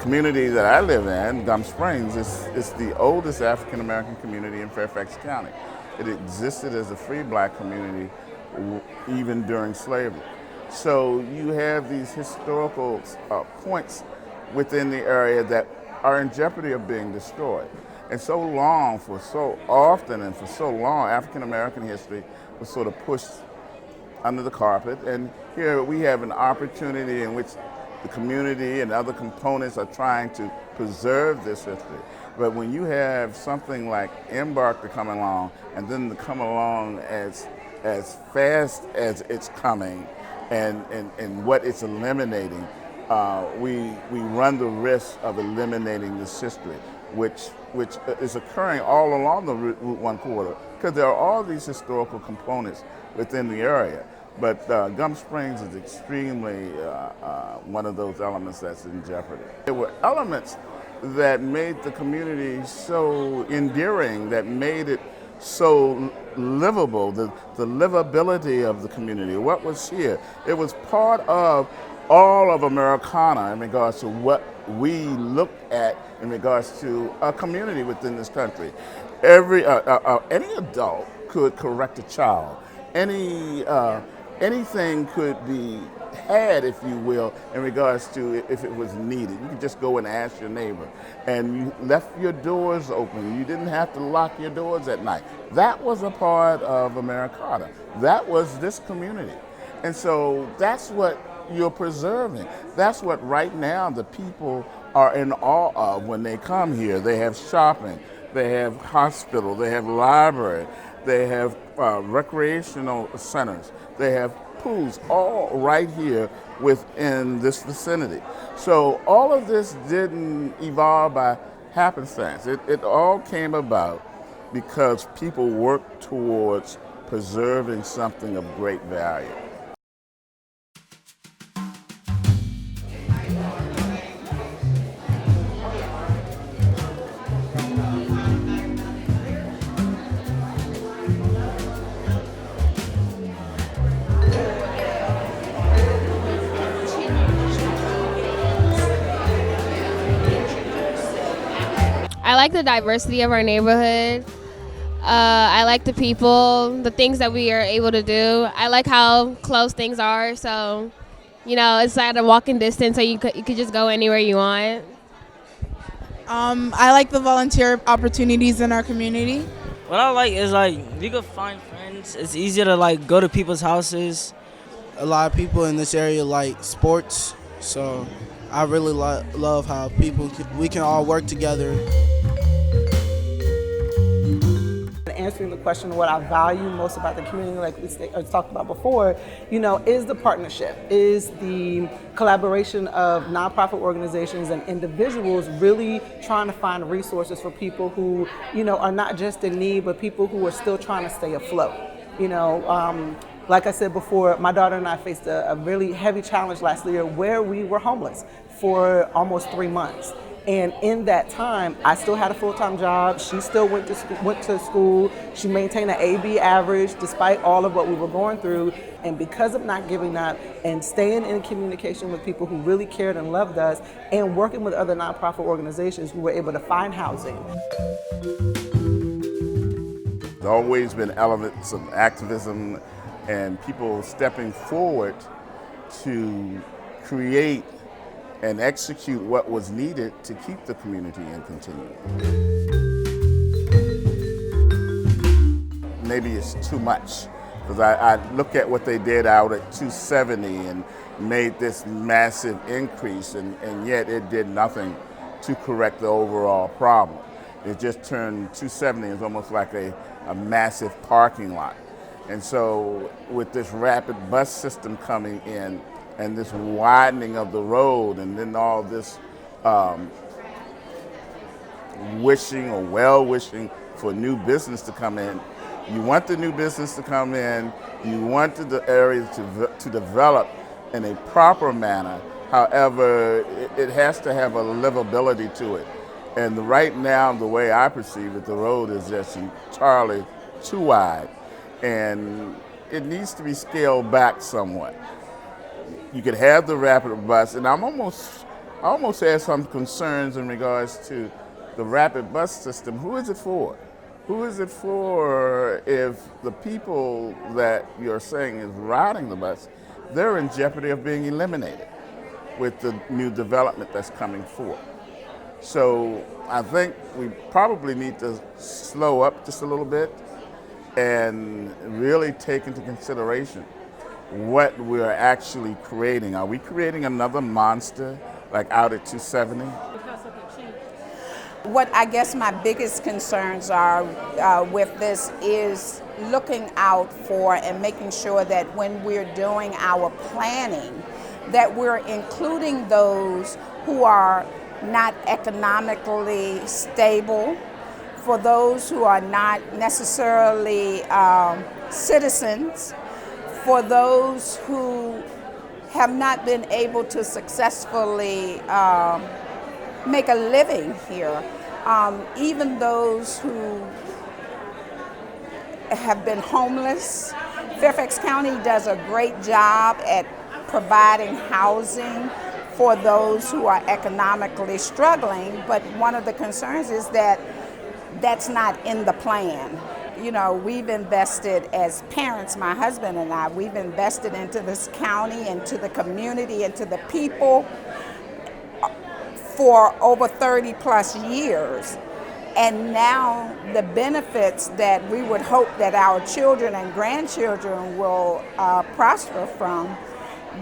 community that I live in, Gum Springs, is the oldest African American community in Fairfax County. It existed as a free black community even during slavery. So you have these historical points within the area that are in jeopardy of being destroyed. And so long, for so often and for so long, African American history was sort of pushed under the carpet. And here we have an opportunity in which the community and other components are trying to preserve this history. But when you have something like Embark to come along, and then to come along as fast as it's coming, and what it's eliminating, we run the risk of eliminating this history, which is occurring all along the Route 1 corridor, because there are all these historical components within the area. But Gum Springs is extremely one of those elements that's in jeopardy. There were elements that made the community so endearing, that made it so livable, the livability of the community. What was here? It was part of all of Americana in regards to what we look at in regards to a community within this country. Any adult could correct a child. Anything could be had, if you will, in regards to if it was needed. You could just go and ask your neighbor. And you left your doors open. You didn't have to lock your doors at night. That was a part of Americana. That was this community. And so that's what you're preserving. That's what right now the people are in awe of when they come here. They have shopping, they have hospital, they have library, they have recreational centers, they have pools, all right here within this vicinity. So all of this didn't evolve by happenstance. It all came about because people worked towards preserving something of great value. I like the diversity of our neighborhood. I like the people, the things that we are able to do. I like how close things are. So, it's at a walking distance, so you could just go anywhere you want. I like the volunteer opportunities in our community. What I like is you could find friends. It's easier to go to people's houses. A lot of people in this area like sports, so I really love how we can all work together. Answering the question of what I value most about the community, like we talked about before, is the partnership, is the collaboration of nonprofit organizations and individuals really trying to find resources for people who, are not just in need, but people who are still trying to stay afloat. Like I said before, my daughter and I faced a really heavy challenge last year where we were homeless for almost 3 months. And in that time, I still had a full-time job. She still went to school. She maintained an AB average despite all of what we were going through. And because of not giving up and staying in communication with people who really cared and loved us, and working with other nonprofit organizations, we were able to find housing. There's always been elements of activism and people stepping forward to create and execute what was needed to keep the community in continuum. Maybe it's too much, because I look at what they did out at 270 and made this massive increase, and yet it did nothing to correct the overall problem. It just turned 270 into almost like a massive parking lot. And so with this rapid bus system coming in, and this widening of the road, and then all this wishing or well-wishing for new business to come in. You want the new business to come in, you want the area to develop in a proper manner. However, it has to have a livability to it. And right now, the way I perceive it, the road is just entirely too wide, and it needs to be scaled back somewhat. You could have the rapid bus, and I'm almost I almost had some concerns in regards to the rapid bus system. Who is it for? Who is it for if the people that you're saying is riding the bus, they're in jeopardy of being eliminated with the new development that's coming forth. So I think we probably need to slow up just a little bit and really take into consideration what we're actually creating. Are we creating another monster like out at 270? What I guess my biggest concerns are with this is looking out for and making sure that when we're doing our planning, that we're including those who are not economically stable, for those who are not necessarily citizens, for those who have not been able to successfully make a living here, even those who have been homeless. Fairfax County does a great job at providing housing for those who are economically struggling, but one of the concerns is that that's not in the plan. You know, we've invested as parents, my husband and I, we've invested into this county, into the community, into the people for over 30 plus years. And now the benefits that we would hope that our children and grandchildren will prosper from,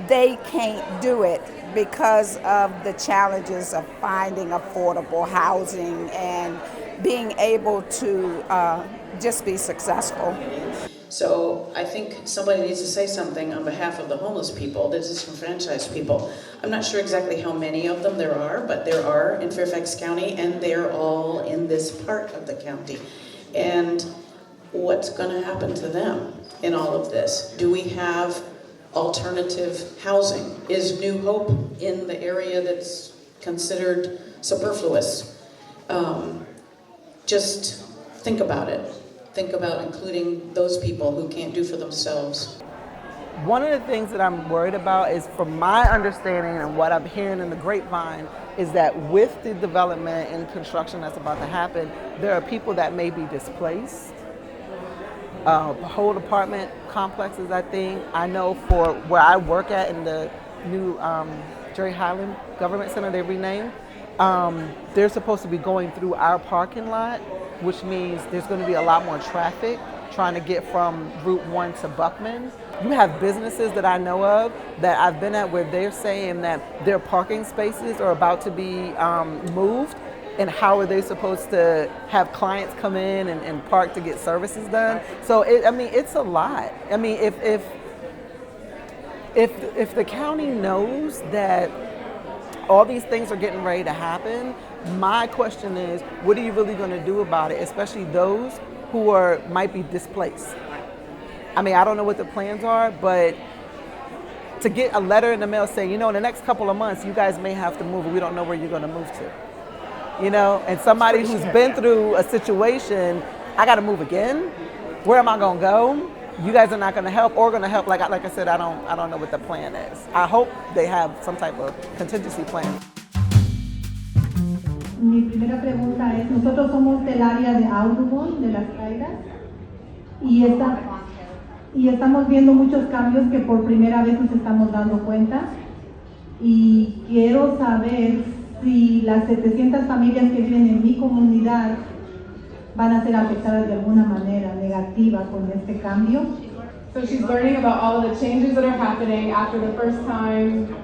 they can't do it because of the challenges of finding affordable housing and being able to just be successful. So I think somebody needs to say something on behalf of the homeless people, the disenfranchised people. I'm not sure exactly how many of them there are, but there are in Fairfax County, and they're all in this part of the county. And what's going to happen to them in all of this? Do we have alternative housing? Is New Hope in the area that's considered superfluous? Just think about it. Think about including those people who can't do for themselves. One of the things that I'm worried about is, from my understanding and what I'm hearing in the grapevine, is that with the development and construction that's about to happen, there are people that may be displaced. Whole apartment complexes, I think. I know for where I work at in the new Jerry Highland Government Center they renamed, they're supposed to be going through our parking lot, which means there's going to be a lot more traffic trying to get from Route 1 to Buckman. You have businesses that I know of that I've been at where they're saying that their parking spaces are about to be moved, and how are they supposed to have clients come in and park to get services done? So it's a lot. I mean, if the county knows that all these things are getting ready to happen, my question is, what are you really going to do about it, especially those who might be displaced? I mean, I don't know what the plans are, but to get a letter in the mail saying, in the next couple of months, you guys may have to move, and we don't know where you're going to move to. And somebody who's been through a situation, I got to move again. Where am I going to go? You guys are not going to help, or going to help. Like I said, I don't know what the plan is. I hope they have some type of contingency plan. Mi primera pregunta es, nosotros somos del área de Audubon, de las Cairas, y estamos viendo muchos cambios que por primera vez nos estamos dando cuenta, y quiero saber si las 700 familias que viven en mi comunidad van a ser afectadas de alguna manera negativa con este cambio. So she's learning about all of the changes that are happening after the first time.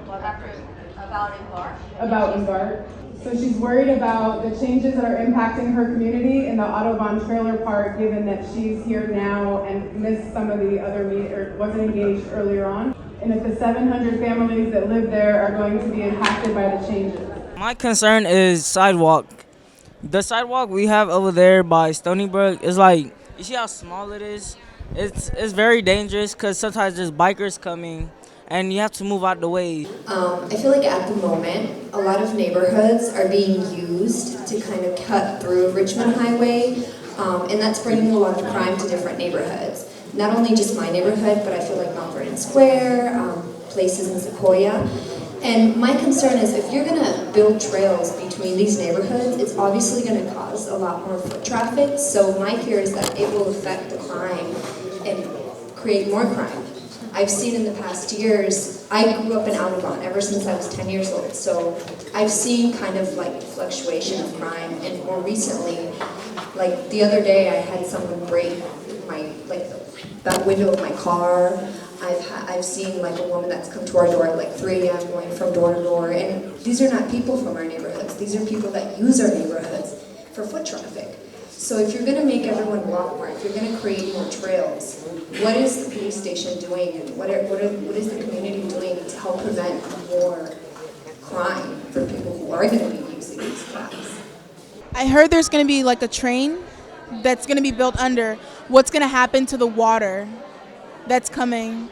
About Embark. So she's worried about the changes that are impacting her community in the Audubon trailer park, given that she's here now and missed some of the other or wasn't engaged earlier on. And if the 700 families that live there are going to be impacted by the changes. My concern is sidewalk. The sidewalk we have over there by Stony Brook is like, you see how small it is? It's very dangerous because sometimes there's bikers coming and you have to move out the way. I feel like at the moment, a lot of neighborhoods are being used to kind of cut through Richmond Highway, and that's bringing a lot of crime to different neighborhoods. Not only just my neighborhood, but I feel like Mount Vernon Square, places in Sequoia. And my concern is if you're going to build trails between these neighborhoods, it's obviously going to cause a lot more foot traffic. So my fear is that it will affect the crime and create more crime. I've seen in the past years, I grew up in Audubon ever since I was 10 years old. So I've seen kind of like fluctuation of crime, and more recently, like the other day I had someone break my, that window of my car. I've seen like a woman that's come to our door at like 3 a.m. going from door to door, and these are not people from our neighborhoods. These are people that use our neighborhoods for foot traffic. So if you're going to make everyone walk more, if you're going to create more trails, what is the police station doing, and what is the community doing to help prevent more crime for people who are going to be using these paths? I heard there's going to be like a train that's going to be built under. What's going to happen to the water that's coming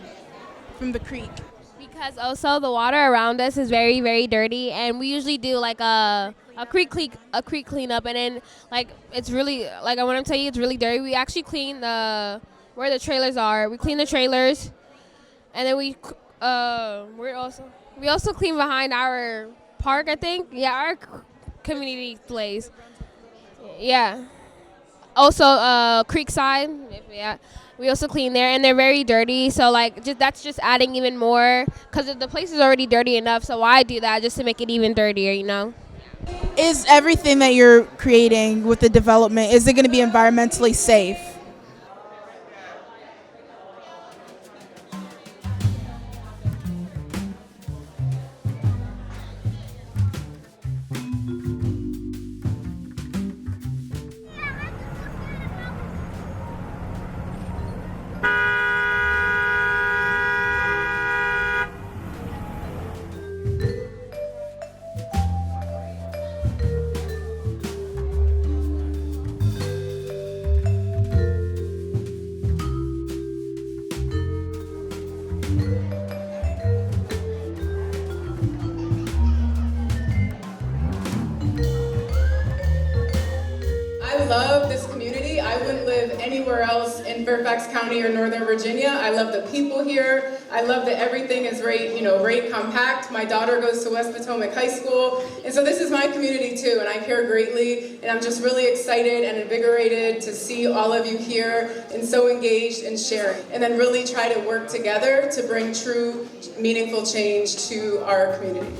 from the creek? Because also the water around us is very, very dirty, and we usually do like a creek cleanup, and then like it's really like I want to tell you it's really dirty. We actually clean where the trailers are. We clean the trailers, and then we also clean behind our park. I think our community place. Yeah. Also, Creekside, yeah, we also clean there, and they're very dirty. So like, that's just adding even more, because the place is already dirty enough. So why do that just to make it even dirtier? You know? Is everything that you're creating with the development, is it going to be environmentally safe? I love this community. I wouldn't live anywhere else in Fairfax County or Northern Virginia. I love the people here. I love that everything is right compact. My daughter goes to West Potomac High School, and so this is my community too, and I care greatly, and I'm just really excited and invigorated to see all of you here and so engaged and sharing, and then really try to work together to bring true, meaningful change to our community.